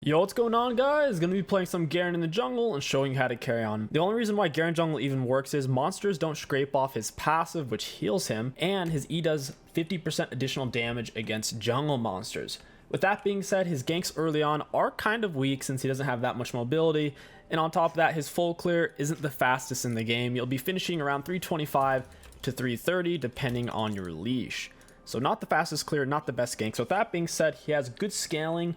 Yo, what's going on, guys? Gonna be playing some Garen in the jungle and showing you how to carry on. The only reason why Garen jungle even works is monsters don't scrape off his passive, which heals him, and his E does 50% additional damage against jungle monsters. With that being said, his ganks early on are kind of weak since he doesn't have that much mobility, and on top of that, his full clear isn't the fastest in the game. You'll be finishing around 325 to 330 depending on your leash. So not the fastest clear, not the best gank. So with that being said, he has good scaling,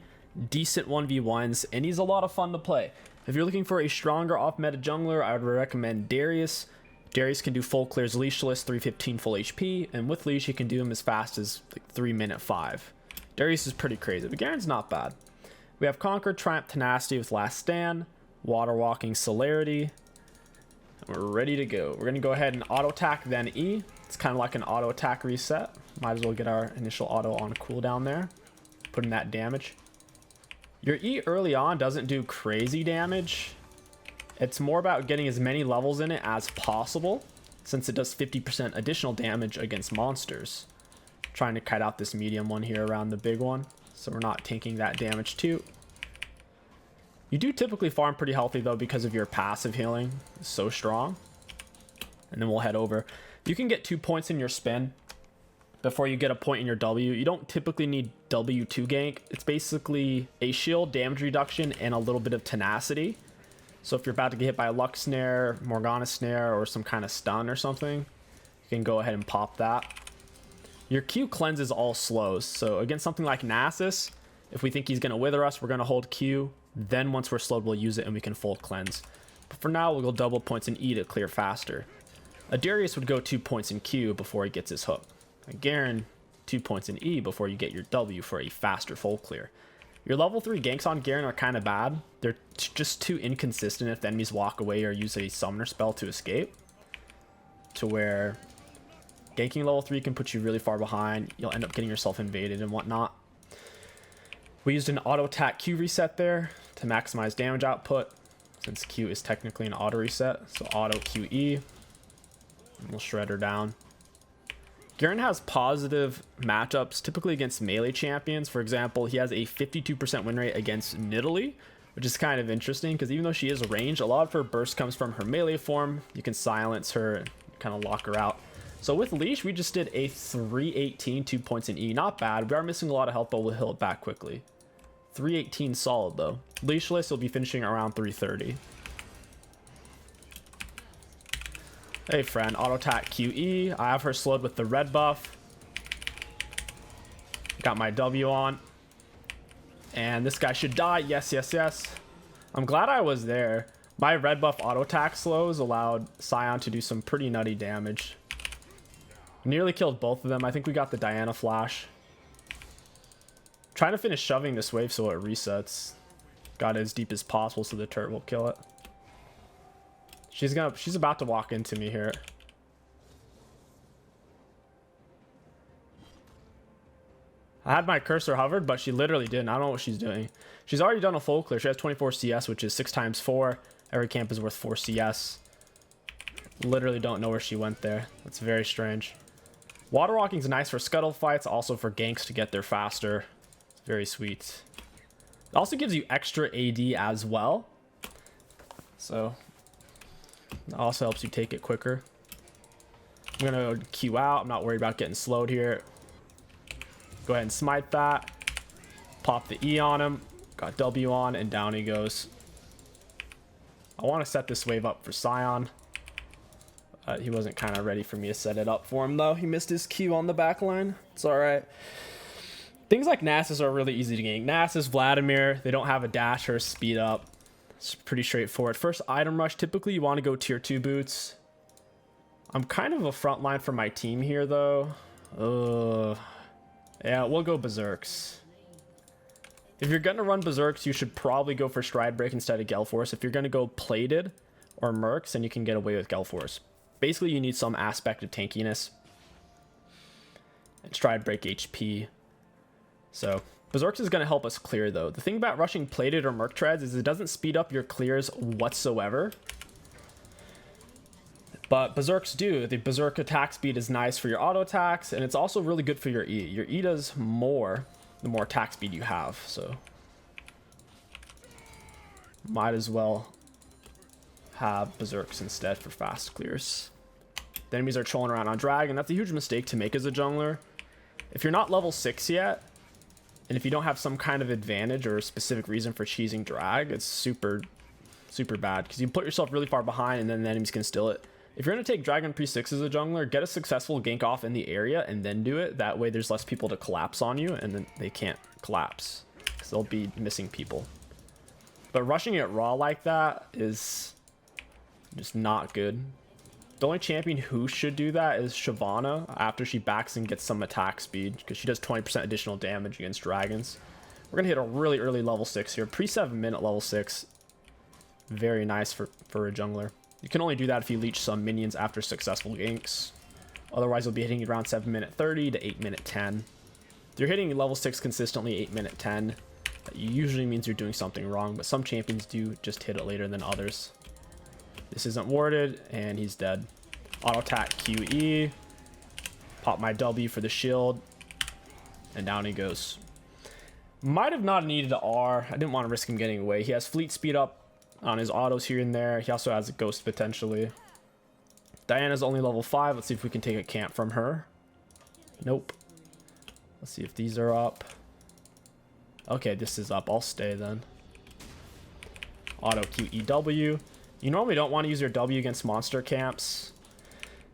decent 1v1s, and he's a lot of fun to play. If you're looking for a stronger off-meta jungler, I would recommend Darius. Darius can do full clears leashless, 315 full HP, and with leash he can do him as fast as like 3 minute 5. Darius is pretty crazy, but Garen's not bad. We have Conquer, Triumph, Tenacity with Last Stand, Water Walking, Celerity, and we're ready to go. We're going to go ahead and auto attack, then E. It's kind of like an auto attack reset. Might as well get our initial auto on cooldown there, putting that damage. Your E early on doesn't do crazy damage. It's more about getting as many levels in it as possible, since it does 50% additional damage against monsters. Trying to cut out this medium one here around the big one, so we're not taking that damage too. You do typically farm pretty healthy though because of your passive healing. It's so strong. And then we'll head over. You can get 2 points in your spin before you get a point in your W. You don't typically need W to gank. It's basically a shield, damage reduction, and a little bit of tenacity. So if you're about to get hit by a Luck Snare, Morgana Snare, or some kind of stun or something, you can go ahead and pop that. Your Q cleanses all slows. So against something like Nasus, if we think he's going to wither us, we're going to hold Q. Then once we're slowed, we'll use it and we can full cleanse. But for now, we'll go double points in E to clear faster. A Darius would go 2 points in Q before he gets his hook. A Garen, 2 points in E before you get your W for a faster full clear. Your level 3 ganks on Garen are kind of bad. They're just too inconsistent if the enemies walk away or use a summoner spell to escape. To where ganking level 3 can put you really far behind. You'll end up getting yourself invaded and whatnot. We used an auto attack Q reset there to maximize damage output, since Q is technically an auto reset. So auto QE. And we'll shred her down. Garen has positive matchups typically against melee champions. For example, he has a 52% win rate against Nidalee, which is kind of interesting because even though she is ranged, a lot of her burst comes from her melee form. You can silence her and kind of lock her out. So with leash, we just did a 318, 2 points in E. Not bad. We are missing a lot of health, but we'll heal it back quickly. 318 solid though. Leashless, you'll be finishing around 330. Hey friend, auto attack QE. I have her slowed with the red buff. Got my W on. And this guy should die. Yes, yes, yes. I'm glad I was there. My red buff auto attack slows allowed Sion to do some pretty nutty damage. Nearly killed both of them. I think we got the Diana flash. Trying to finish shoving this wave so it resets. Got it as deep as possible so the turret will kill it. She's about to walk into me here. I had my cursor hovered, but she literally didn't. I don't know what she's doing. She's already done a full clear. She has 24 CS, which is 6 times 4. Every camp is worth 4 CS. Literally don't know where she went there. That's very strange. Water walking is nice for scuttle fights, also for ganks to get there faster. It's very sweet. It also gives you extra AD as well. So it also helps you take it quicker. I'm gonna Q out. I'm not worried about getting slowed here. Go ahead and smite that. Pop the E on him. Got W on, and down he goes. I want to set this wave up for Sion. He wasn't kind of ready for me to set it up for him though. He missed his Q on the back line. It's alright. Things like Nasus are really easy to gank. Nasus, Vladimir, they don't have a dash or a speed up. It's pretty straightforward. First item rush, typically you want to go tier 2 boots. I'm kind of a front line for my team here though. Yeah, we'll go Berserks. If you're going to run Berserks, you should probably go for Stride Break instead of Gale Force. If you're going to go Plated or Mercs, then you can get away with Gale Force. Basically, you need some aspect of tankiness. And Stride Break HP. So Berserks is going to help us clear though. The thing about rushing Plated or Merc Treads is it doesn't speed up your clears whatsoever. But Berserks do. The Berserk attack speed is nice for your auto attacks, and it's also really good for your E. Your E does more the more attack speed you have. So Might as well have berserks instead for fast clears. The enemies are trolling around on dragon. That's a huge mistake to make as a jungler. If you're not level 6 yet, and if you don't have some kind of advantage or a specific reason for cheesing drag, it's super bad, because you put yourself really far behind and then the enemies can steal it. If you're going to take dragon pre-6 as a jungler, get a successful gank off in the area and then do it. That way there's less people to collapse on you, and then they can't collapse because they'll be missing people. But rushing it raw like that is just not good. The only champion who should do that is Shyvana after she backs and gets some attack speed, because she does 20% additional damage against dragons. We're going to hit a really early level 6 here. Pre 7-minute level 6. Very nice for a jungler. You can only do that if you leech some minions after successful ganks. Otherwise, you'll be hitting around 7-minute 30 to 8-minute 10. If you're hitting level 6 consistently, 8-minute 10, that usually means you're doing something wrong, but some champions do just hit it later than others. This isn't warded, and he's dead. Auto attack QE. Pop my W for the shield, and down he goes. Might have not needed an R. I didn't want to risk him getting away. He has fleet speed up on his autos here and there. He also has a ghost potentially. Diana's only level 5. Let's see if we can take a camp from her. Nope. Let's see if these are up. Okay, this is up. I'll stay then. Auto QEW. You normally don't want to use your W against monster camps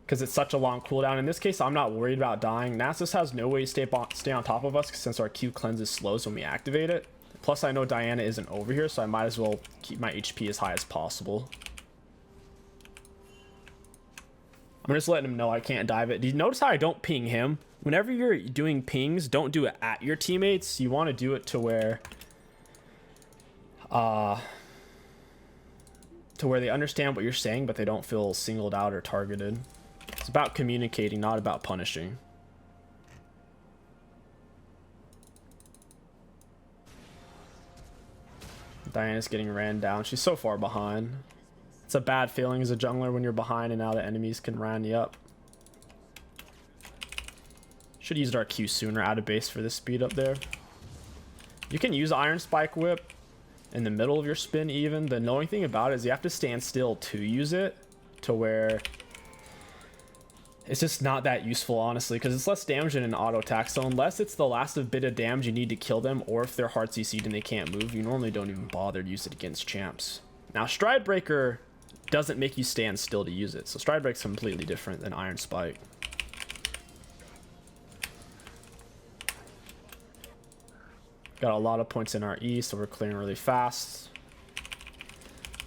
because it's such a long cooldown. In this case, I'm not worried about dying. Nasus has no way to stay on top of us since our Q cleanses slows when we activate it. Plus, I know Diana isn't over here, so I might as well keep my HP as high as possible. I'm just letting him know I can't dive it. Do you notice how I don't ping him? Whenever you're doing pings, don't do it at your teammates. You want to do it to where they understand what you're saying, but they don't feel singled out or targeted. It's about communicating, not about punishing. Diana's getting ran down. She's so far behind. It's a bad feeling as a jungler when you're behind and now the enemies can ran you up. Should have used our Q sooner out of base for this speed up there. You can use Iron Spike Whip in the middle of your spin even. The annoying thing about it is you have to stand still to use it, to where it's just not that useful, honestly, because it's less damage in an auto attack. So unless it's the last bit of damage you need to kill them, or if they're hard CC'd and they can't move, you normally don't even bother to use it against champs. Now, Stride Breaker doesn't make you stand still to use it, so Stride Breaker is completely different than Iron Spike. Got a lot of points in our E, so we're clearing really fast.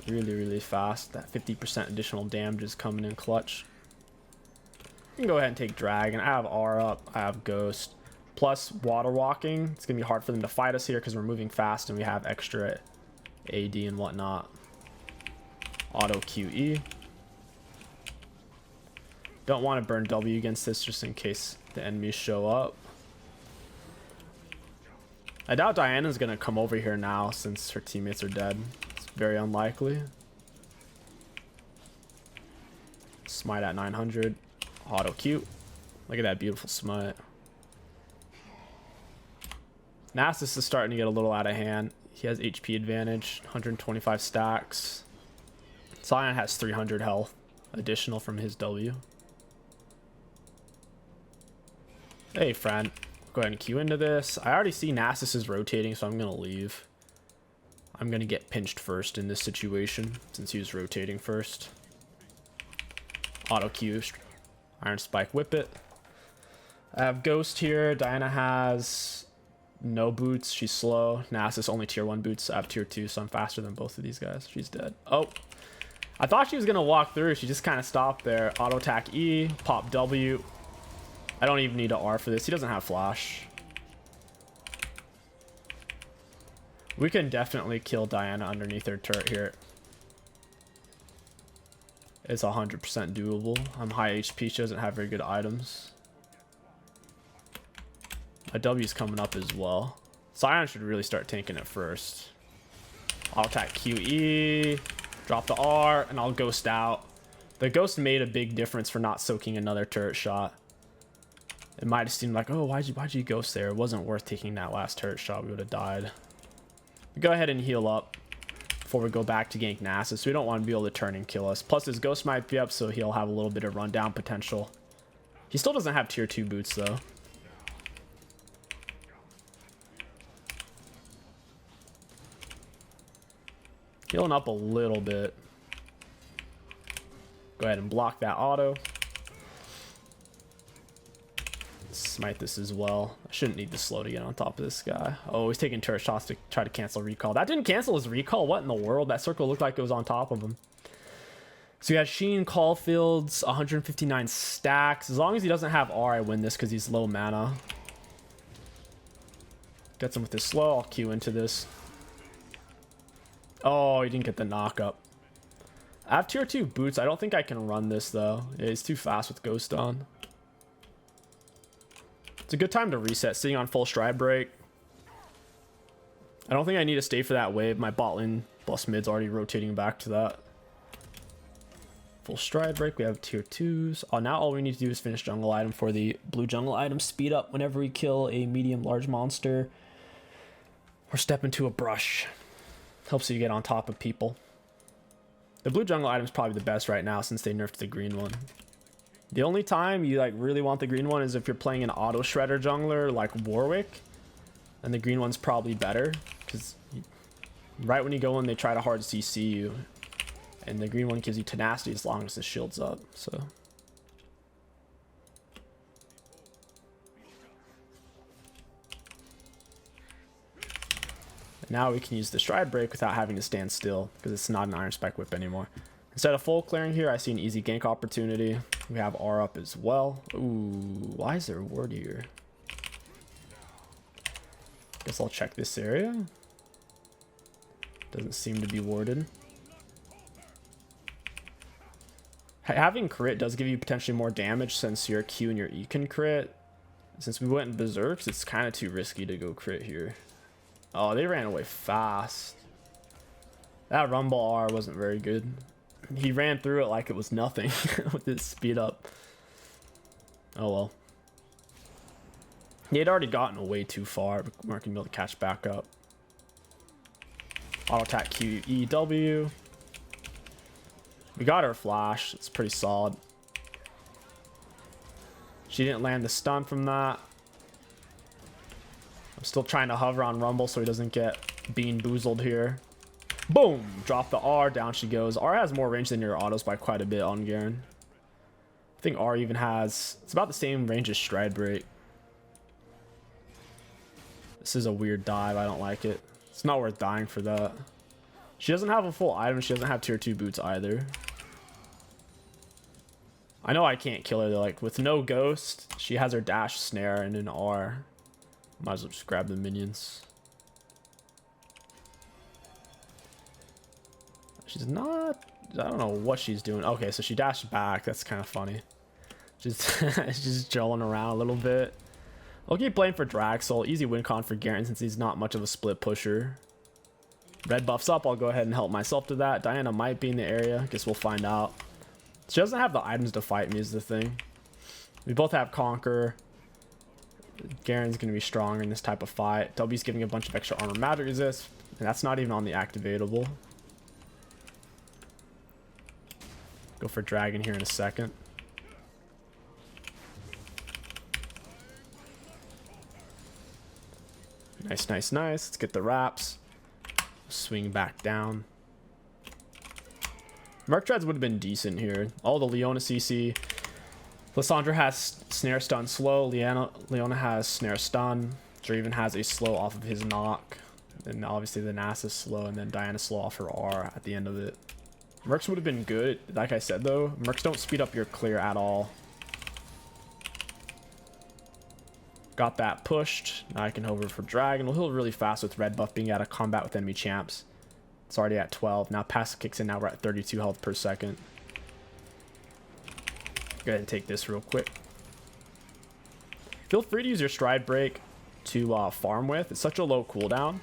Really fast. That 50% additional damage is coming in clutch. You can go ahead and take Dragon. I have R up. I have Ghost. Plus water walking. It's going to be hard for them to fight us here because we're moving fast and we have extra AD and whatnot. Auto QE. Don't want to burn W against this just in case the enemies show up. I doubt Diana's going to come over here now since her teammates are dead. It's very unlikely. Smite at 900. Auto Q. Look at that beautiful smite. Nasus is starting to get a little out of hand. He has HP advantage, 125 stacks. Sion has 300 health additional from his W. Hey, friend. Go ahead and Q into this. I already see Nasus is rotating, so I'm going to leave. I'm going to get pinched first in this situation since he was rotating first. Auto Q. Iron Spike Whip it. I have Ghost here. Diana has no boots. She's slow. Nasus only tier 1 boots. I have tier 2, so I'm faster than both of these guys. She's dead. Oh. I thought she was going to walk through. She just kind of stopped there. Auto attack E. Pop W. I don't even need an R for this. He doesn't have flash. We can definitely kill Diana underneath her turret here. It's 100% doable. I'm high HP. She doesn't have very good items. My W's coming up as well. Sion should really start tanking it first. I'll attack QE. Drop the R, and I'll Ghost out. The Ghost made a big difference for not soaking another turret shot. It might have seemed like, oh, why'd you Ghost there? It wasn't worth taking that last turret shot. We would have died. Go ahead and heal up. before we go back to gank Nasus, so we don't want to be able to turn and kill us. Plus his ghost might be up, so he'll have a little bit of rundown potential. He still doesn't have tier 2 boots though. Healing up a little bit. Go ahead and block that auto. Smite this as well. I shouldn't need the slow to get on top of this guy. Oh, he's taking turret shots to try to cancel recall. That didn't cancel his recall. What in the world? That circle looked like it was on top of him. So he has Sheen, Caulfield's, 159 stacks. As long as he doesn't have R, I win this because he's low mana. Gets him with his slow. I'll Q into this. Oh, he didn't get the knock up. I have tier 2 boots. I don't think I can run this though. It's too fast with Ghost on. It's a good time to reset, sitting on full stride break. I don't think I need to stay for that wave. My bot lane plus mid's already rotating back to that. Full stride break. We have tier 2s. Oh, now all we need to do is finish jungle item for the blue jungle item. Speed up whenever we kill a medium large monster. Or step into a brush. Helps you get on top of people. The blue jungle item is probably the best right now since they nerfed the green one. The only time you like really want the green one is if you're playing an auto shredder jungler like Warwick, and the green one's probably better because right when you go in they try to hard CC you, and the green one gives you tenacity as long as the shield's up. So now we can use the stride break without having to stand still because it's not an iron spec whip anymore. Instead of full clearing here, I see an easy gank opportunity. We have R up as well. Ooh, why is there a ward here? Guess I'll check this area. Doesn't seem to be warded. Having crit does give you potentially more damage since your Q and your E can crit. Since we went in berserks, it's kind of too risky to go crit here. Oh, they ran away fast. That rumble R wasn't very good. He ran through it like it was nothing with his speed up. Oh well. He had already gotten way too far. But we're not gonna be able to catch back up. Auto attack Q E W. We got her flash. It's pretty solid. She didn't land the stun from that. I'm still trying to hover on Rumble so he doesn't get bean boozled here. Boom! Drop the R, down she goes. R has more range than your autos by quite a bit on Garen. I think R even has... It's about the same range as Stride Break. This is a weird dive. I don't like it. It's not worth dying for that. She doesn't have a full item. She doesn't have tier 2 boots either. I know I can't kill her though. Like, with no ghost, she has her dash, snare, and an R. Might as well just grab the minions. She's not... I don't know what she's doing. Okay, so she dashed back. That's kind of funny. Just, just jolling around a little bit. I'll keep playing for Draxel. Easy win con for Garen since he's not much of a split pusher. Red buffs up. I'll go ahead and help myself to that. Diana might be in the area. Guess we'll find out. She doesn't have the items to fight me is the thing. We both have Conquer. Garen's going to be stronger in this type of fight. W's giving a bunch of extra armor magic resist. And that's not even on the activatable. Go for Dragon here in a second. Nice, nice, nice. Let's get the wraps. Swing back down. Merc Treads would have been decent here. All the Leona CC. Lissandra has snare stun slow. Leona has snare stun. Draven has a slow off of his knock. And obviously the Nasus is slow. And then Diana slow off her R at the end of it. Mercs would have been good. Like I said though, Mercs don't speed up your clear at all. Got that pushed. Now I can hover for Dragon. We'll heal really fast with red buff being out of combat with enemy champs. It's already at 12. Now passive kicks in. Now we're at 32 health per second. Go ahead and take this real quick. Feel free to use your stride break to farm with. It's such a low cooldown.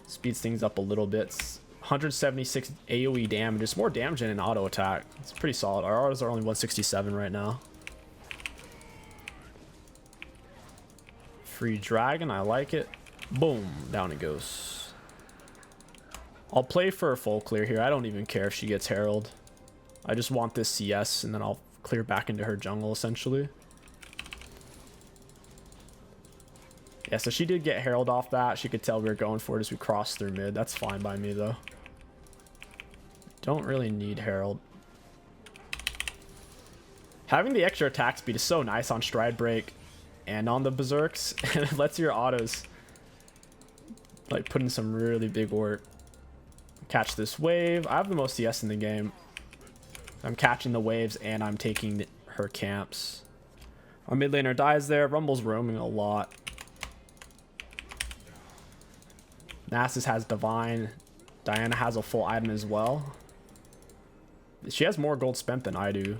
Speeds things up a little bit. It's 176 AoE damage. It's more damage than an auto attack. It's pretty solid. Our autos are only 167 right now. Free Dragon. I like it. Boom. Down it goes. I'll play for a full clear here. I don't even care if she gets Herald. I just want this CS, and then I'll clear back into her jungle, essentially. Yeah, so she did get Herald off that. She could tell we were going for it as we crossed through mid. That's fine by me, though. Don't really need Herald. Having the extra attack speed is so nice on Stride Break and on the Berserks. And it lets your autos like put in some really big work. Catch this wave. I have the most CS in the game. I'm catching the waves and I'm taking her camps. Our mid laner dies there. Rumble's roaming a lot. Nasus has Divine. Diana has a full item as well. She has more gold spent than I do.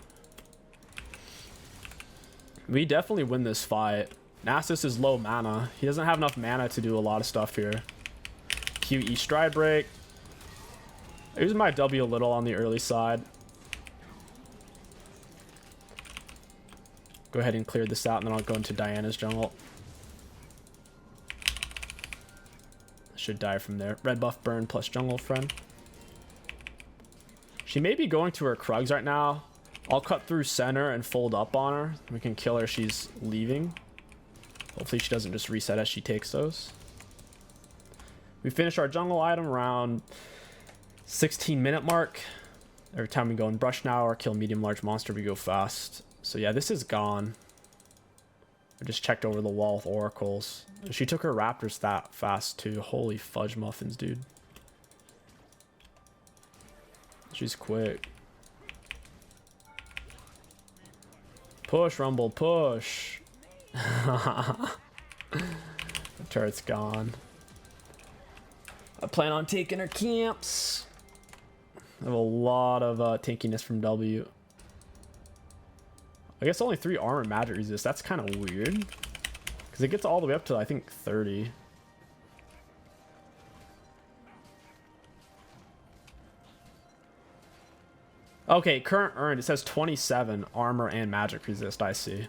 We definitely win this fight. Nasus is low mana. He doesn't have enough mana to do a lot of stuff here. QE Stride Break. I use my W a little on the early side. Go ahead and clear this out, and then I'll go into Diana's jungle. Should die from there. Red buff burn plus jungle friend. She may be going to her Krugs right now. I'll cut through center and fold up on her. We can kill her. She's leaving. Hopefully she doesn't just reset as she takes those. We finish our jungle item around 16-minute mark. Every time we go in brush now or kill medium large monster, we go fast. So yeah, this is gone. I just checked over the wall with oracles. She took her raptors that fast too. Holy fudge muffins, dude. She's quick. Push, Rumble, push. The turret's gone. I plan on taking her camps. I have a lot of tankiness from W. I guess only 3 armor magic resist. That's kind of weird. Because it gets all the way up to, I think, 30. Okay, current earned. It says 27 armor and magic resist. I see.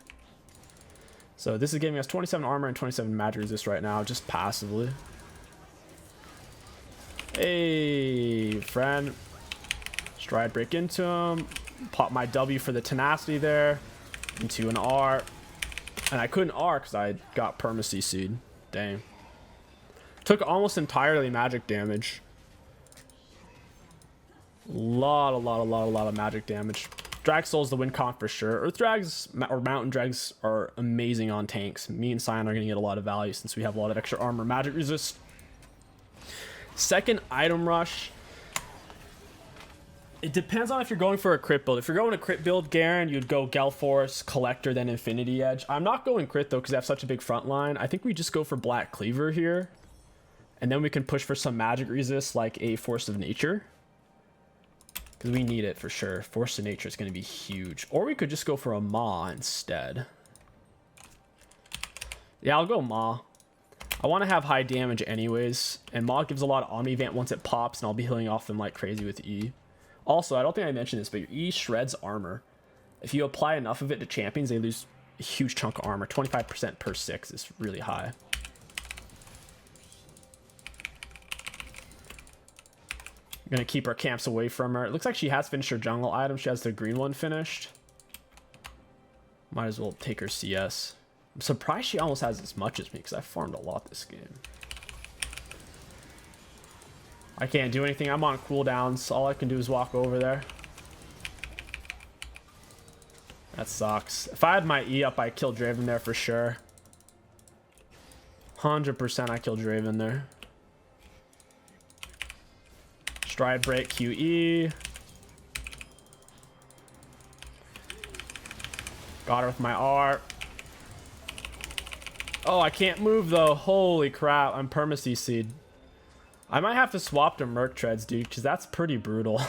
So this is giving us 27 armor and 27 magic resist right now, just passively. Hey, friend. Stride break into him. Pop my W for the tenacity there. Into an R. And I couldn't R because I got perma CC'd. Dang. Took almost entirely magic damage. Lot of magic damage. Drag Soul's the win con for sure. Earth Drags or Mountain Drags are amazing on tanks. Me and Sion are going to get a lot of value since we have a lot of extra armor magic resist. Second item rush. It depends on if you're going for a crit build. If you're going a crit build, Garen, you'd go Gelforce, Collector, then Infinity Edge. I'm not going crit though because I have such a big front line. I think we just go for Black Cleaver here. And then we can push for some magic resist like a Force of Nature. Because we need it for sure. Force of Nature is going to be huge. Or we could just go for a Maw instead. Yeah, I'll go Maw. I want to have high damage anyways. And Maw gives a lot of Omnivant once it pops. And I'll be healing off them like crazy with E. Also, I don't think I mentioned this, but your E shreds armor. If you apply enough of it to champions, they lose a huge chunk of armor. 25% per 6 is really high. Gonna keep our camps away from her. It looks like she has finished her jungle item. She has the green one finished. Might as well take her CS. I'm surprised she almost has as much as me because I farmed a lot this game. I can't do anything. I'm on cooldowns. All I can do is walk over there. That sucks. If I had my E up, I'd kill Draven there for sure. 100% I kill Draven there. Stride break QE. Got her with my R. Oh, I can't move though. Holy crap. I'm perma CC'd. I might have to swap to Merc Treads, dude, because that's pretty brutal.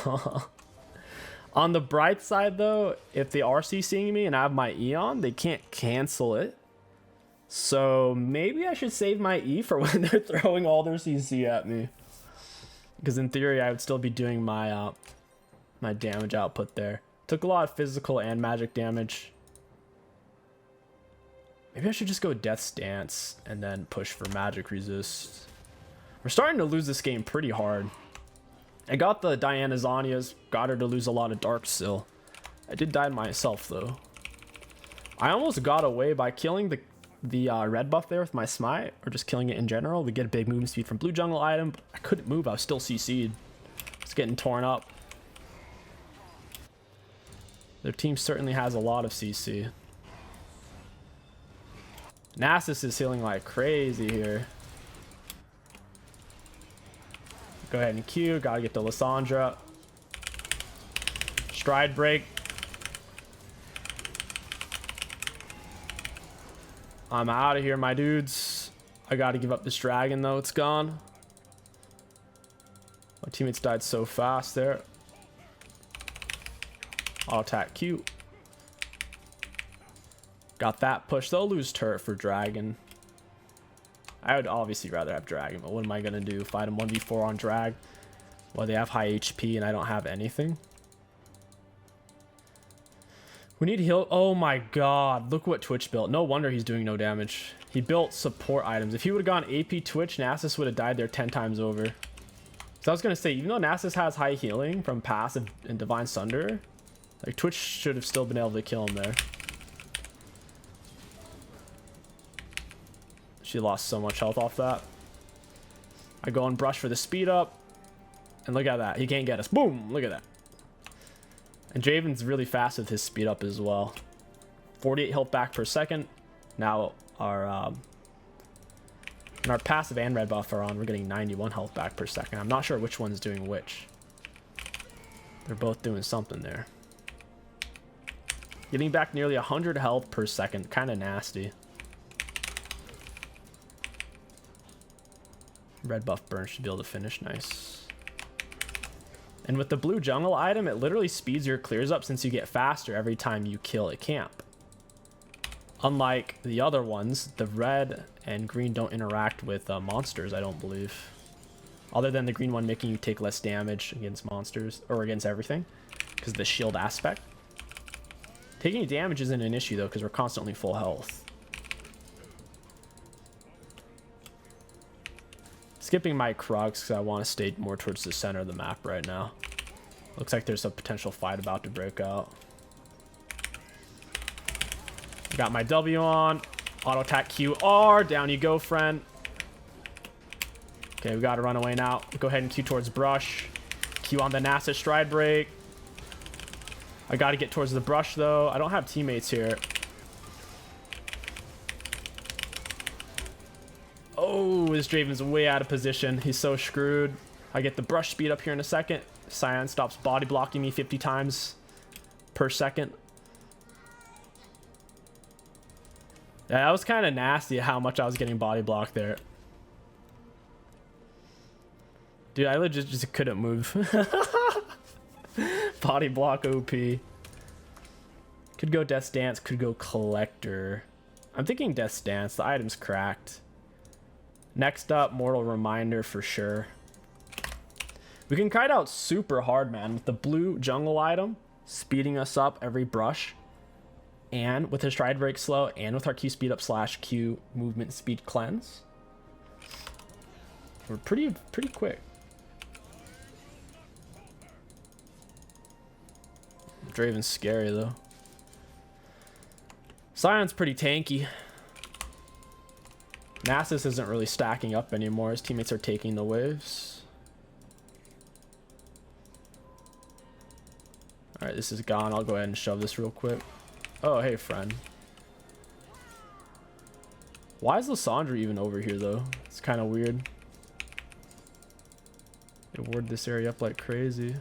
On the bright side though, if they are CCing me and I have my E on, they can't cancel it. So maybe I should save my E for when they're throwing all their CC at me. Because in theory, I would still be doing my my damage output there. Took a lot of physical and magic damage. Maybe I should just go Death's Dance and then push for magic resist. We're starting to lose this game pretty hard. I got the Diana Zanias, got her to lose a lot of dark still. I did die myself though. I almost got away by killing the red buff there with my smite, or just killing it in general. We get a big movement speed from blue jungle item, but I couldn't move. I was still CC'd. It's getting torn up. Their team certainly has a lot of CC. Nasus is healing like crazy here. Go ahead and Q. Gotta get to Lissandra. Stride break. I'm out of here, my dudes. I gotta give up this dragon though. It's gone. My teammates died so fast there. Auto attack Q. Got that push. They'll lose turret for dragon. I would obviously rather have dragon, but what am I gonna do? Fight him 1v4 on drag? Well, they have high HP and I don't have anything. We need heal. Oh my god, look what Twitch built. No wonder he's doing no damage. He built support items. If he would have gone AP Twitch, Nasus would have died there 10 times over. So I was gonna say, even though Nasus has high healing from passive and Divine Sunder, like Twitch should have still been able to kill him there. She lost so much health off that. I go and brush for the speed up. And look at that. He can't get us. Boom! Look at that. And Draven's really fast with his speed up as well. 48 health back per second. Now our passive and red buff are on. We're getting 91 health back per second. I'm not sure which one's doing which. They're both doing something there. Getting back nearly 100 health per second. Kind of nasty. Red buff burn should be able to finish. Nice. And with the blue jungle item, it literally speeds your clears up since you get faster every time you kill a camp. Unlike the other ones, the red and green don't interact with monsters, I don't believe. Other than the green one making you take less damage against monsters, or against everything, because of the shield aspect. Taking damage isn't an issue though, because we're constantly full health. Skipping my Krugs because I want to stay more towards the center of the map right now. Looks like there's a potential fight about to break out. Got my W on. Auto attack QR. Down you go, friend. Okay, we got to run away now. Go ahead and Q towards brush. Q on the Nasus stride break. I got to get towards the brush though. I don't have teammates here. Oh, this Draven's way out of position. He's so screwed. I get the brush speed up here in a second. Cyan stops body blocking me 50 times per second. Yeah, that was kind of nasty how much I was getting body blocked there. Dude, I legit just couldn't move. Body block OP. Could go Death's Dance, could go Collector. I'm thinking Death's Dance. The item's cracked. Next up, Mortal Reminder for sure. We can kite out super hard, man, with the blue jungle item, speeding us up every brush, and with his stride break slow, and with our Q speed up / Q movement speed cleanse. We're pretty quick. Draven's scary though. Cyan's pretty tanky. Nasus isn't really stacking up anymore. His teammates are taking the waves. Alright, this is gone. I'll go ahead and shove this real quick. Oh, hey, friend. Why is Lissandra even over here, though? It's kind of weird. They ward this area up like crazy.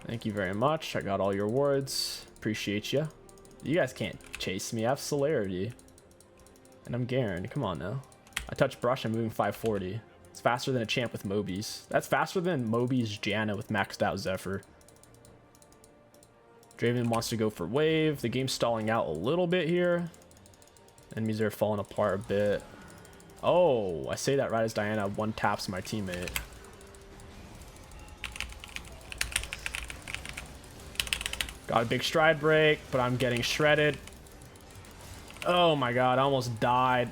Thank you very much. I got all your wards. Appreciate you. You guys can't chase me. I have celerity. And I'm Garen. Come on now. I touch brush. I'm moving 540. It's faster than a champ with Moby's. That's faster than Moby's Janna with maxed out Zephyr. Draven wants to go for wave. The game's stalling out a little bit here. Enemies are falling apart a bit. Oh, I say that right as Diana one taps my teammate. Got a big stride break, but I'm getting shredded. Oh my god, I almost died.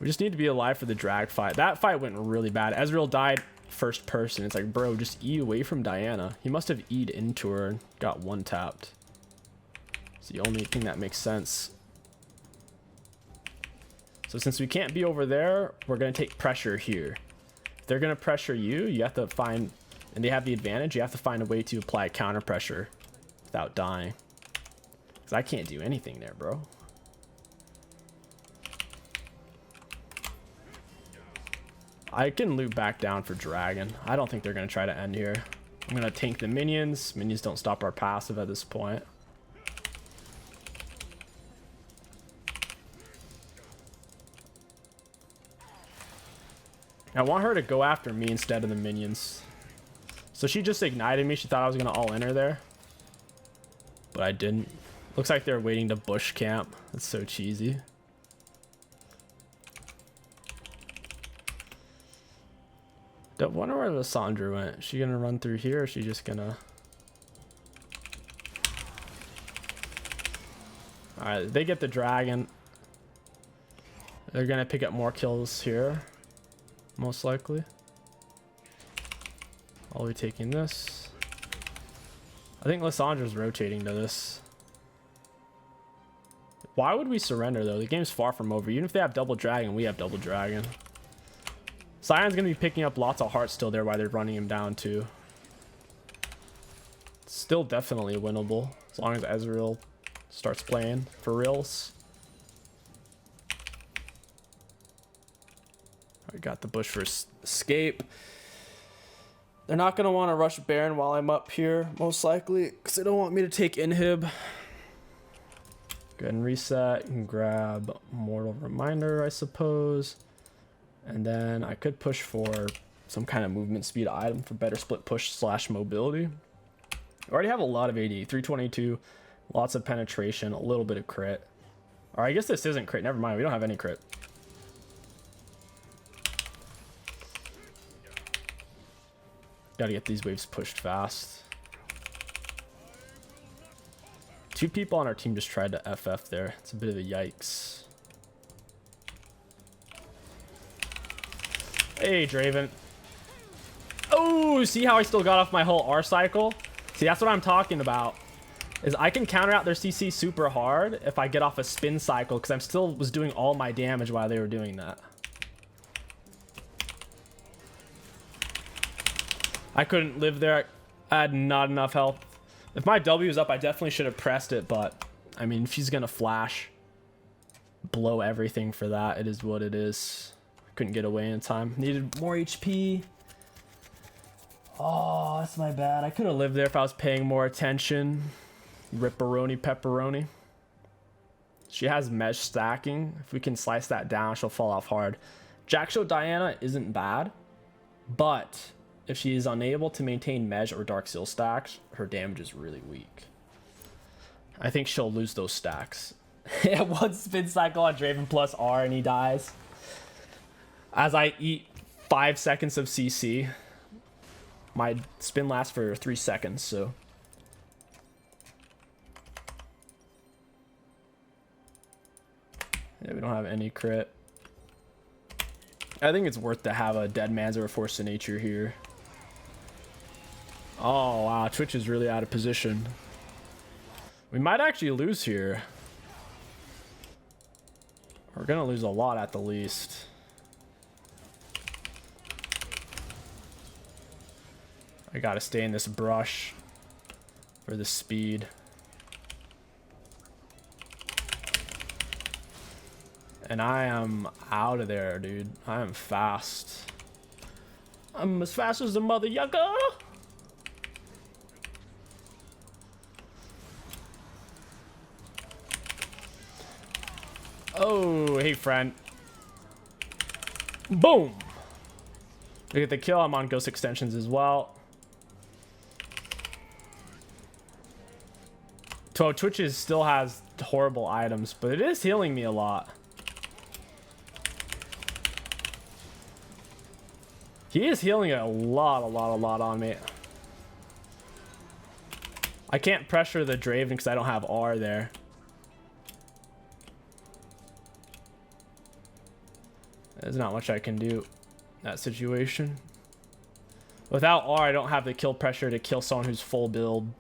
We just need to be alive for the drag fight. That fight went really bad. Ezreal died first person. It's like, bro, just E away from Diana. He must have E'd into her and got one tapped. It's the only thing that makes sense. So since we can't be over there, we're going to take pressure here. If they're going to pressure you, you have to find, and they have the advantage, you have to find a way to apply counter pressure without dying. Because I can't do anything there, bro. I can loop back down for Dragon. I don't think they're going to try to end here. I'm going to tank the minions. Minions don't stop our passive at this point. I want her to go after me instead of the minions. So she just ignited me. She thought I was going to all-in her there. But I didn't. Looks like they're waiting to bush camp. That's so cheesy. Don't wonder where Lissandra went. Is she gonna run through here, or is she just gonna... Alright, they get the dragon. They're gonna pick up more kills here. Most likely. I'll be taking this. I think Lissandra's rotating to this. Why would we surrender though? The game's far from over. Even if they have double dragon, we have double dragon. Sion's going to be picking up lots of hearts still there while they're running him down too. Still definitely winnable as long as Ezreal starts playing for reals. I got the bush for escape. They're not going to want to rush Baron while I'm up here, most likely, because they don't want me to take inhib. Go ahead and reset and grab Mortal Reminder, I suppose. And then I could push for some kind of movement speed item for better split push / mobility. I already have a lot of AD, 322, lots of penetration, a little bit of crit. Or I guess this isn't crit. Never mind, we don't have any crit. Gotta get these waves pushed fast. 2 people on our team just tried to FF there. It's a bit of a yikes. Hey, Draven. Oh, see how I still got off my whole R cycle? See, that's what I'm talking about. Is I can counter out their CC super hard if I get off a spin cycle, because I still was doing all my damage while they were doing that. I couldn't live there. I had not enough health. If my W was up, I definitely should have pressed it, but I mean, if she's gonna flash, blow everything for that, it is what it is. Couldn't get away in time. Needed more HP. Oh, that's my bad. I could have lived there if I was paying more attention. Ripperoni pepperoni. She has mesh stacking. If we can slice that down, she'll fall off hard. Jackshow Diana isn't bad, but if she is unable to maintain mesh or dark seal stacks, her damage is really weak. I think she'll lose those stacks. Yeah, 1 spin cycle on Draven plus R and he dies. As I eat 5 seconds of CC, my spin lasts for 3 seconds, so. Yeah, we don't have any crit. I think it's worth to have a Dead Man's or a Force of Nature here. Oh, wow, Twitch is really out of position. We might actually lose here. We're gonna lose a lot at the least. I gotta stay in this brush for the speed. And I am out of there, dude. I am fast. I'm as fast as the mother yucca. Oh, hey, friend. Boom. To get the kill, I'm on ghost extensions as well. So Twitch still has horrible items, but it is healing me a lot. He is healing a lot on me. I can't pressure the Draven because I don't have R there. There's not much I can do in that situation. Without R, I don't have the kill pressure to kill someone who's full build.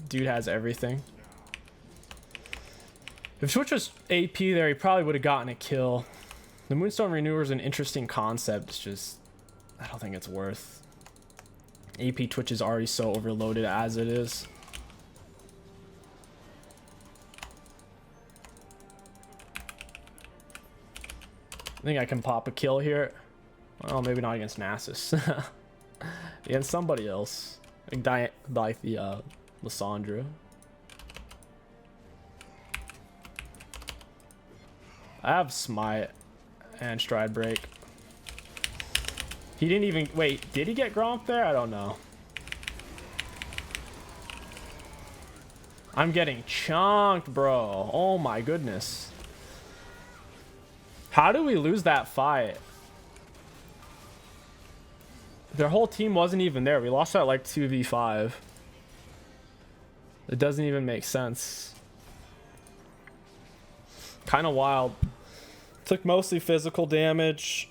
Dude has everything. If Twitch was AP there, he probably would have gotten a kill. The Moonstone Renewer is an interesting concept. It's just, I don't think it's worth. AP Twitch is already so overloaded as it is. I think I can pop a kill here. Well, maybe not against Nasus. Against somebody else. Like the Lysandra. I have Smite and Stride Break. He didn't even... Wait, did he get Gromp there? I don't know. I'm getting chunked, bro. Oh my goodness. How did we lose that fight? Their whole team wasn't even there. We lost at like 2v5. It doesn't even make sense. Kind of wild. Took mostly physical damage.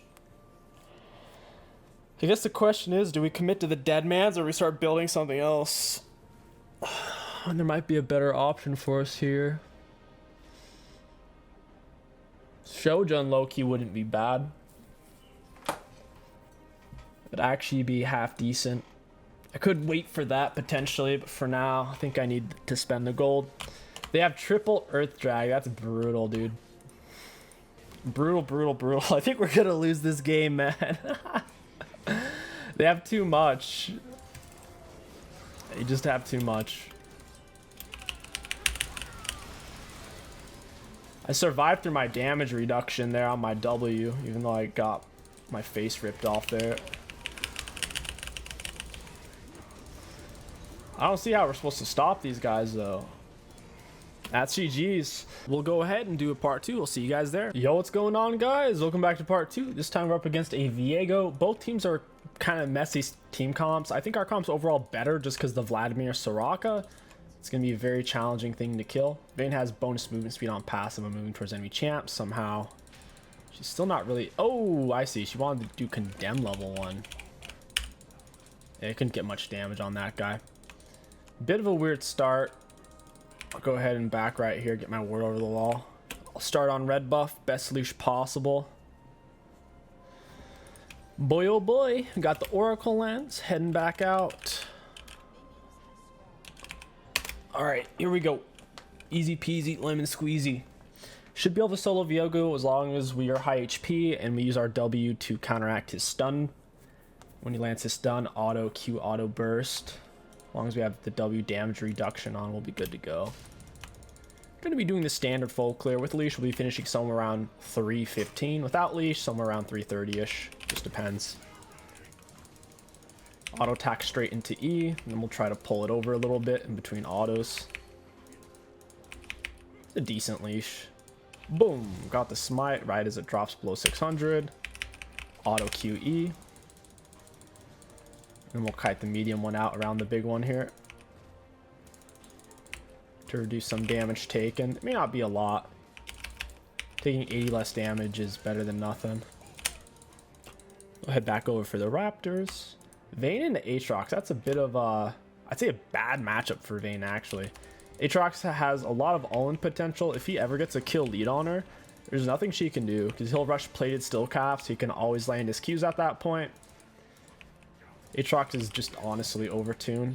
I guess the question is, do we commit to the dead mans or we start building something else? And there might be a better option for us here. Shogun low-key wouldn't be bad. It'd actually be half decent. I could wait for that potentially, but for now, I think I need to spend the gold. They have triple Earth Drag. That's brutal, dude. Brutal, brutal, brutal. I think we're gonna lose this game, man. They have too much. They just have too much. I survived through my damage reduction there on my W, even though I got my face ripped off there. I don't see how we're supposed to stop these guys, though. That's GG's. We'll go ahead and do a part 2. We'll see you guys there. Yo, what's going on, guys? Welcome back to part 2. This time we're up against a Viego. Both teams are kind of messy team comps. I think our comp's overall better just because the Vladimir Soraka. It's going to be a very challenging thing to kill. Vayne has bonus movement speed on passive and moving towards enemy champs somehow. She's still not really... Oh, I see. She wanted to do Condemn level 1. Yeah, I couldn't get much damage on that guy. Bit of a weird start. I'll go ahead and back right here, get my ward over the wall. I'll start on red buff, best leash possible. Boy, oh boy, got the Oracle lens, heading back out. All right, here we go. Easy peasy, lemon squeezy. Should be able to solo Viego as long as we are high HP and we use our W to counteract his stun. When he lands his stun, auto Q, auto burst. As long as we have the W damage reduction on, we'll be good to go. Going to be doing the standard full clear. With leash, we'll be finishing somewhere around 315. Without leash, somewhere around 330-ish. Just depends. Auto attack straight into E, and then we'll try to pull it over a little bit in between autos. It's a decent leash. Boom! Got the smite right as it drops below 600. Auto QE. And we'll kite the medium one out around the big one here to reduce some damage taken. It may not be a lot. Taking 80 less damage is better than nothing. We'll head back over for the Raptors. Vayne into Aatrox. That's a bit of a, I'd say a bad matchup for Vayne actually. Aatrox has a lot of all-in potential. If he ever gets a kill lead on her, there's nothing she can do because he'll rush plated still cap, so he can always land his Qs at that point. Aatrox is just honestly overtuned.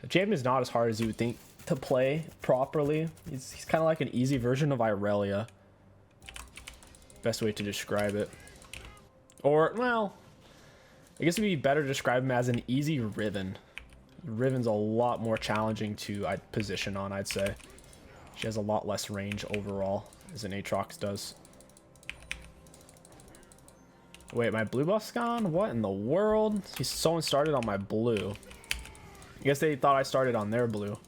The champion is not as hard as you would think to play properly. He's kind of like an easy version of Irelia. Best way to describe it. Or, well, I guess it'd be better to describe him as an easy Riven. Riven's a lot more challenging to position on, I'd say. She has a lot less range overall, as an Aatrox does. Wait, my blue buff's gone? What in the world? Someone started on my blue. I guess they thought I started on their blue.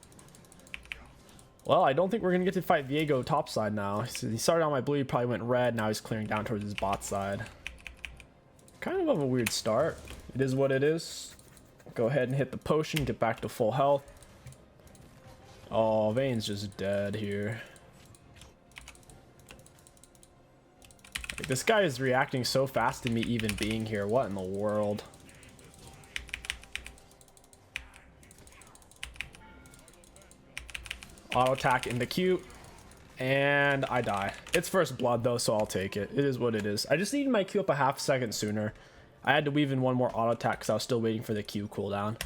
Well, I don't think we're going to get to fight Viego topside now. He started on my blue, he probably went red, now he's clearing down towards his bot side. Kind of a weird start. It is what it is. Go ahead and hit the potion, get back to full health. Oh, Vayne's just dead here. Like, this guy is reacting so fast to me even being here. What in the world? Auto attack in the Q. And I die. It's first blood though, so I'll take it. It is what it is. I just needed my Q up a half second sooner. I had to weave in one more auto attack because I was still waiting for the Q cooldown.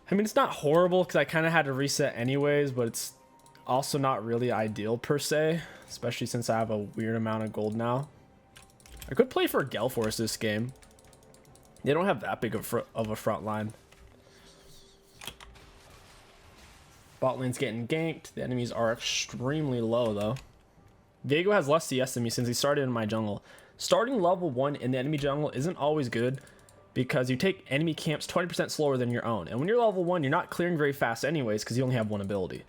I mean, it's not horrible because I kind of had to reset anyways, but it's also not really ideal per se, especially since I have a weird amount of gold now. I could play for Gale Force this game. They don't have that big of a front line. Bot lane's getting ganked. The enemies are extremely low though. Viego has less CS than me since he started in my jungle. Starting level 1 in the enemy jungle isn't always good because you take enemy camps 20% slower than your own. And when you're level 1, you're not clearing very fast anyways because you only have one ability.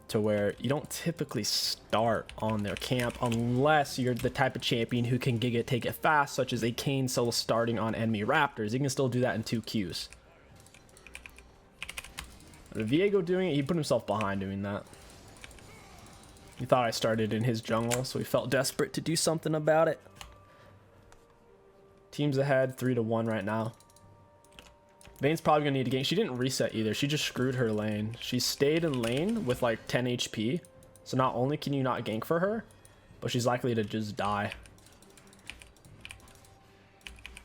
To where you don't typically start on their camp unless you're the type of champion who can take it fast, such as a Kayn solo starting on enemy Raptors. You can still do that in 2 Qs. But Viego doing it, he put himself behind doing that. He thought I started in his jungle, so he felt desperate to do something about it. Team's ahead, 3-1 right now. Vayne's probably gonna need to gank. She didn't reset either. She just screwed her lane. She stayed in lane with like 10 HP. So not only can you not gank for her, but she's likely to just die.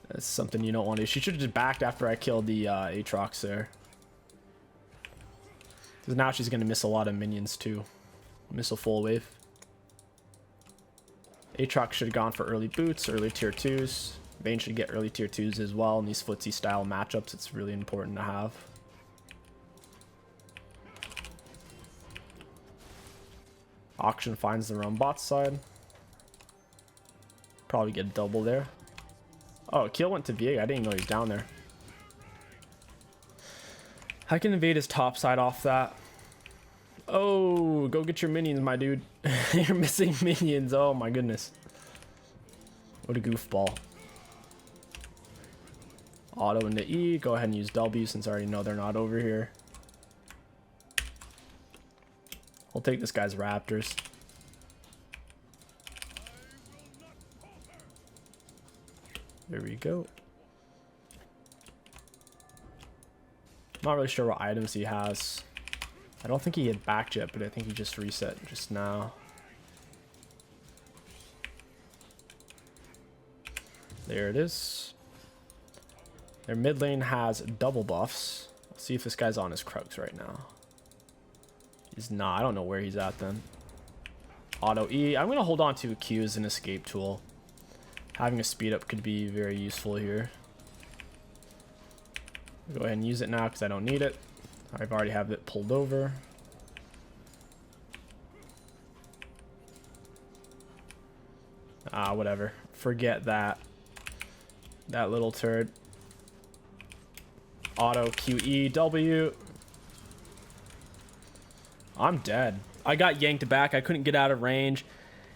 That's something you don't want to do. She should have just backed after I killed the Aatrox there. Because now she's gonna miss a lot of minions too. Miss a full wave. Aatrox should have gone for early boots, early tier 2s. Vayne should get early tier 2s as well. In these footsie style matchups, it's really important to have. Auction finds the wrong bot side. Probably get a double there. Oh, kill went to Viego. I didn't even know he was down there. I can invade his top side off that. Oh, go get your minions, my dude. You're missing minions. Oh my goodness. What a goofball. Auto into E. Go ahead and use W since I already know they're not over here. We'll take this guy's Raptors. There we go. Not really sure what items he has. I don't think he had backed yet, but I think he just reset just now. There it is. Their mid lane has double buffs. Let's see if this guy's on his Krugs right now. He's not. I don't know where he's at then. Auto E. I'm going to hold on to a Q as an escape tool. Having a speed up could be very useful here. Go ahead and use it now because I don't need it. I've already have it pulled over. Whatever. Forget that. That little turd. Auto QE W. I'm dead. I got yanked back. I couldn't get out of range.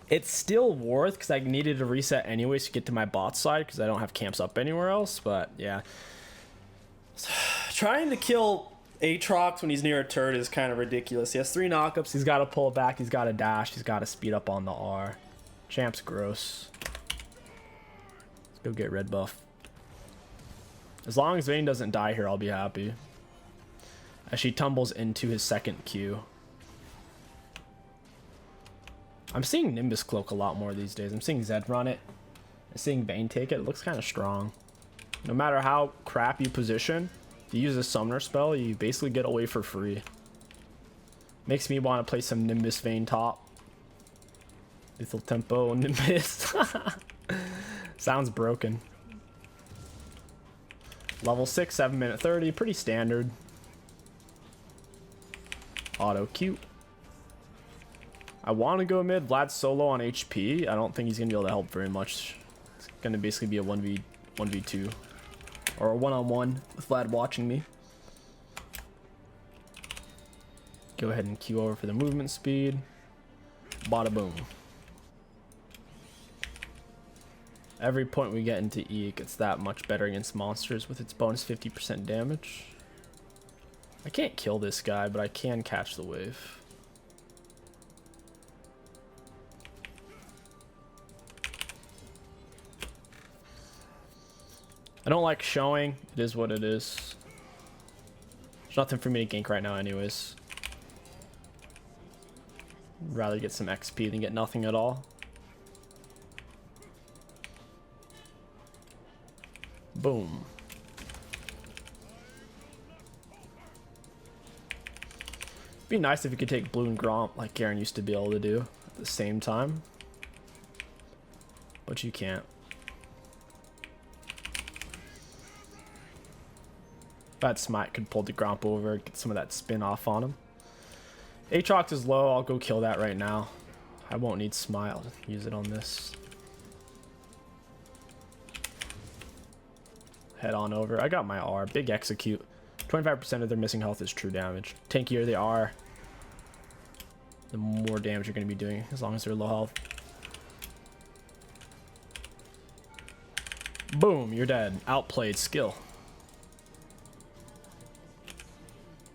It's still worth because I needed to reset anyways to get to my bot side because I don't have camps up anywhere else. But yeah. Trying to kill Aatrox when he's near a turret is kind of ridiculous. He has 3 knockups. He's got to pull back. He's got to dash. He's got to speed up on the R. Champ's gross. Let's go get red buff. As long as Vayne doesn't die here, I'll be happy. As she tumbles into his second Q. I'm seeing Nimbus Cloak a lot more these days. I'm seeing Zed run it. I'm seeing Vayne take it. It looks kind of strong. No matter how crap you position, if you use a summoner spell, you basically get away for free. Makes me want to play some Nimbus Vayne top. Lethal tempo, Nimbus. Sounds broken. Level 6, 7 minute 30. Pretty standard. Auto Q. I want to go mid. Vlad's solo on HP. I don't think he's going to be able to help very much. It's going to basically be a 1v2. Or a one-on-one with Vlad watching me. Go ahead and Q over for the movement speed. Bada boom. Every point we get into E, it gets that much better against monsters with its bonus 50% damage. I can't kill this guy, but I can catch the wave. I don't like showing. It is what it is. There's nothing for me to gank right now anyways. Rather get some XP than get nothing at all. Boom. Be nice if you could take blue and Gromp like Garen used to be able to do at the same time. But you can't. That Smite could pull the Gromp over, get some of that spin off on him. Aatrox is low, I'll go kill that right now. I won't need Smite, I'll use it on this. Head on over. I got my R. Big execute. 25% of their missing health is true damage. Tankier they are, the more damage you're going to be doing, as long as they're low health. Boom, you're dead. Outplayed skill.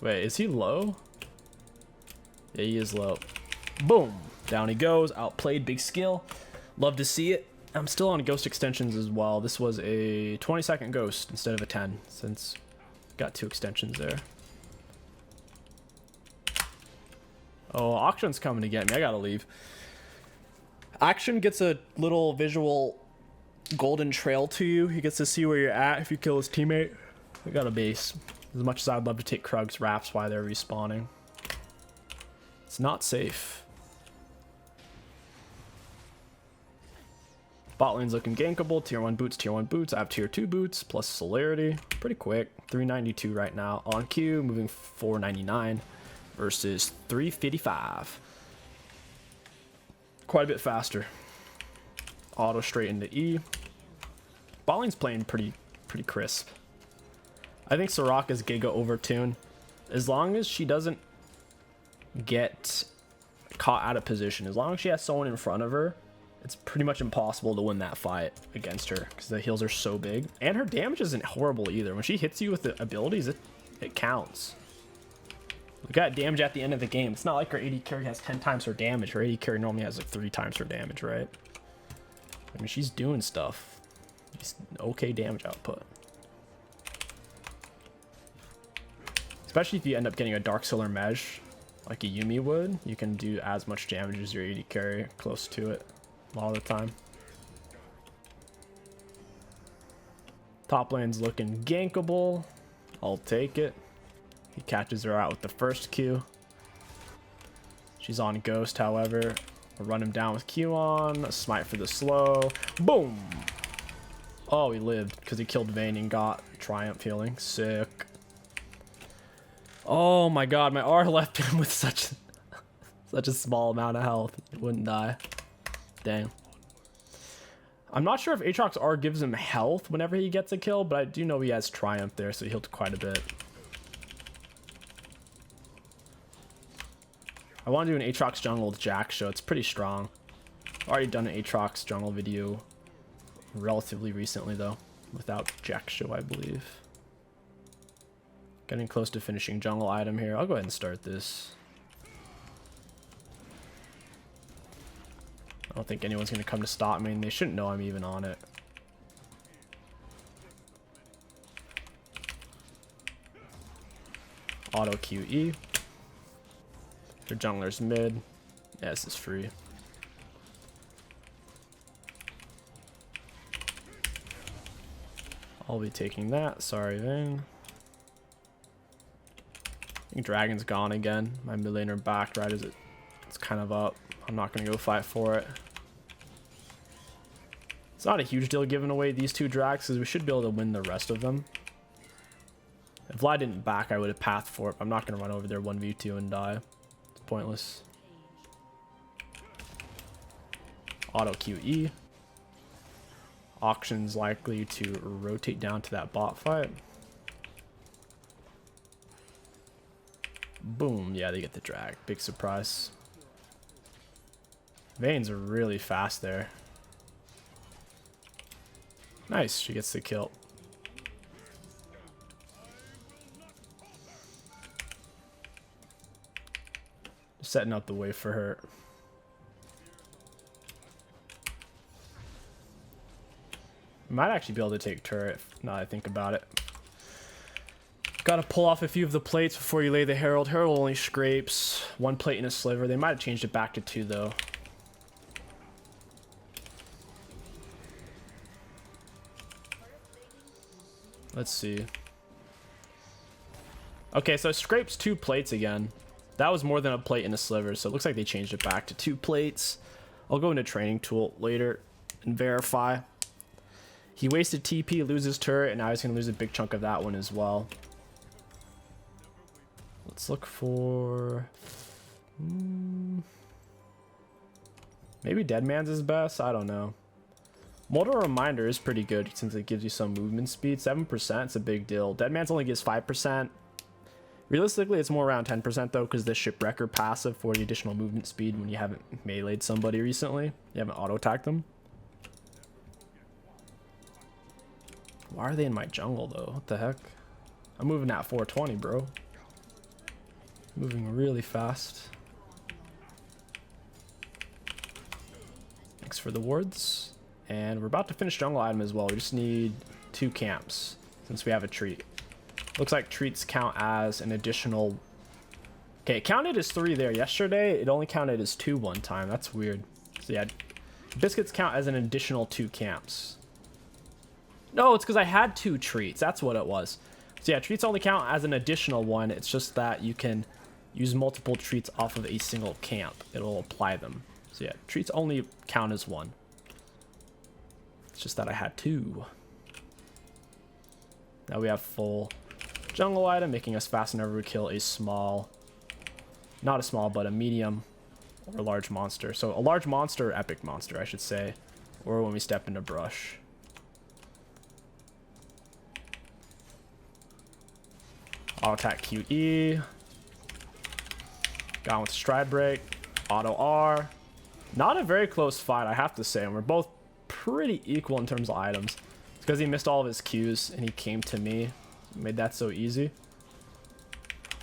Wait, is he low? Yeah, he is low. Boom. Down he goes. Outplayed, big skill. Love to see it. I'm still on ghost extensions as well. This was a 20-second ghost instead of a 10, since got 2 extensions there. Oh, Auction's coming to get me. I gotta leave. Action gets a little visual golden trail to you. He gets to see where you're at if you kill his teammate. I got a base. As much as I'd love to take Krug's wraps while they're respawning, it's not safe. Bot lane's looking gankable. Tier 1 boots, tier 1 boots. I have tier 2 boots plus celerity. Pretty quick. 392 right now. On Q, moving 499 versus 355. Quite a bit faster. Auto straight into E. Bot lane's playing pretty crisp. I think Soraka's Giga overtune. As long as she doesn't get caught out of position, as long as she has someone in front of her, it's pretty much impossible to win that fight against her because the heals are so big. And her damage isn't horrible either. When she hits you with the abilities, it counts. We got damage at the end of the game. It's not like her AD carry has 10 times her damage. Her AD carry normally has like 3 times her damage, right? I mean, she's doing stuff. Just okay damage output. Especially if you end up getting a Dark Solar Mesh, like a Yuumi would, you can do as much damage as your AD carry, close to it, a lot of the time. Top lane's looking gankable. I'll take it. He catches her out with the first Q. She's on Ghost, however. We'll run him down with Q on. A smite for the slow. Boom! Oh, he lived because he killed Vayne and got Triumph healing. Sick. Oh my god, my R left him with such a small amount of health. He wouldn't die. Dang. I'm not sure if Aatrox R gives him health whenever he gets a kill, but I do know he has Triumph there, so he healed quite a bit. I want to do an Aatrox jungle with Jack show. It's pretty strong. Already done an Aatrox jungle video relatively recently though, without Jack show, I believe. Getting close to finishing jungle item here. I'll go ahead and start this. I don't think anyone's going to come to stop me, and they shouldn't know I'm even on it. Auto QE. Your jungler's mid. Yeah, this is free. I'll be taking that. Sorry, Vayne. I think Dragon's gone again. My mid laner back right as it's kind of up. I'm not going to go fight for it. It's not a huge deal giving away these 2 drags because we should be able to win the rest of them. If Vlad didn't back, I would have pathed for it. But I'm not going to run over there 1v2 and die. It's pointless. Auto QE. Auction's likely to rotate down to that bot fight. Boom. Yeah, they get the drag. Big surprise. Vayne's really fast there. Nice. She gets the kill. Setting up the way for her. Might actually be able to take turret, now that I think about it. Gotta pull off a few of the plates before you lay the Herald. Herald only scrapes 1 plate in a sliver. They might have changed it back to 2 though. Let's see. Okay, so it scrapes 2 plates again. That was more than a plate in a sliver, so it looks like they changed it back to 2 plates. I'll go into training tool later and verify. He wasted TP, loses turret, and now he's going to lose a big chunk of that one as well. Let's look for... maybe Deadman's is best? I don't know. Mortal Reminder is pretty good since it gives you some movement speed. 7% is a big deal. Deadman's only gives 5%. Realistically, it's more around 10% though, because the Shipwrecker passive for the additional movement speed when you haven't meleeed somebody recently. You haven't auto-attacked them. Why are they in my jungle though? What the heck? I'm moving at 420, bro. Moving really fast. Thanks for the wards. And we're about to finish jungle item as well. We just need 2 camps since we have a treat. Looks like treats count as an additional... Okay, it counted as 3 there. Yesterday, it only counted as 2 one time. That's weird. So yeah, biscuits count as an additional 2 camps. No, it's because I had 2 treats. That's what it was. So yeah, treats only count as an additional 1. It's just that you can use multiple treats off of a single camp. It'll apply them. So yeah, treats only count as 1. It's just that I had 2. Now we have full jungle item, making us fast whenever we kill a small, not a small, but a medium or a large monster. So a large monster or epic monster, I should say, or when we step into brush. Auto attack QE. Got with stride break. Auto R. Not a very close fight, I have to say, and we're both pretty equal in terms of items. It's because he missed all of his Qs and he came to me. Made that so easy.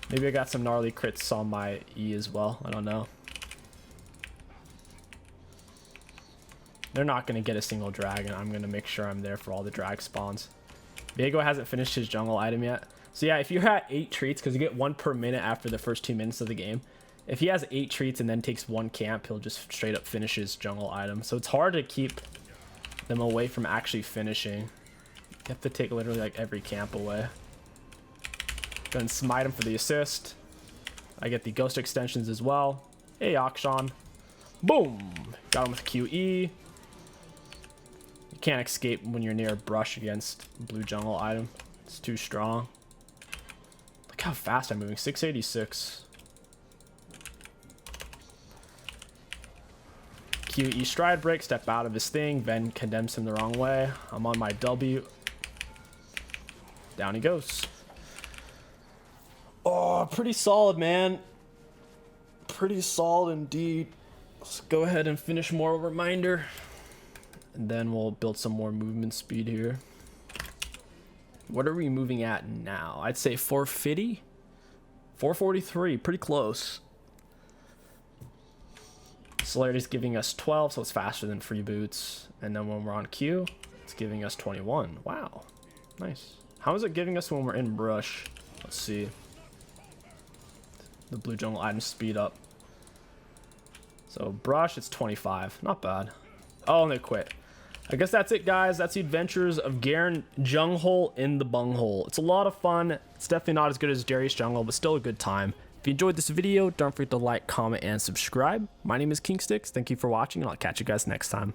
Maybe I got some gnarly crits on my E as well. I don't know. They're not going to get a single dragon. I'm going to make sure I'm there for all the drag spawns. Viego hasn't finished his jungle item yet. So yeah, if you're at 8 treats, because you get 1 per minute after the first 2 minutes of the game. If he has 8 treats and then takes 1 camp, he'll just straight up finish his jungle item. So it's hard to keep them away from actually finishing. You have to take literally like every camp away. Then smite him for the assist. I get the ghost extensions as well. Hey, Akshan. Boom! Got him with QE. You can't escape when you're near a brush against blue jungle item. It's too strong. Look how fast I'm moving. 686. QE stride break, step out of his thing. Ven condemns him the wrong way. I'm on my W. Down he goes. Oh, pretty solid, man. Pretty solid indeed. Let's go ahead and finish Mortal Reminder. And then we'll build some more movement speed here. What are we moving at now? I'd say 450? 443, pretty close. Celerity's giving us 12, so it's faster than free boots. And then when we're on Q, it's giving us 21. Wow, nice. How is it giving us when we're in brush? Let's see. The blue jungle items speed up. So brush, it's 25. Not bad. Oh, and they quit. I guess that's it, guys. That's the adventures of Garen Junghole in the Bunghole. It's a lot of fun. It's definitely not as good as Darius Jungle, but still a good time. If you enjoyed this video, don't forget to like, comment, and subscribe. My name is Kingsticks. Thank you for watching, and I'll catch you guys next time.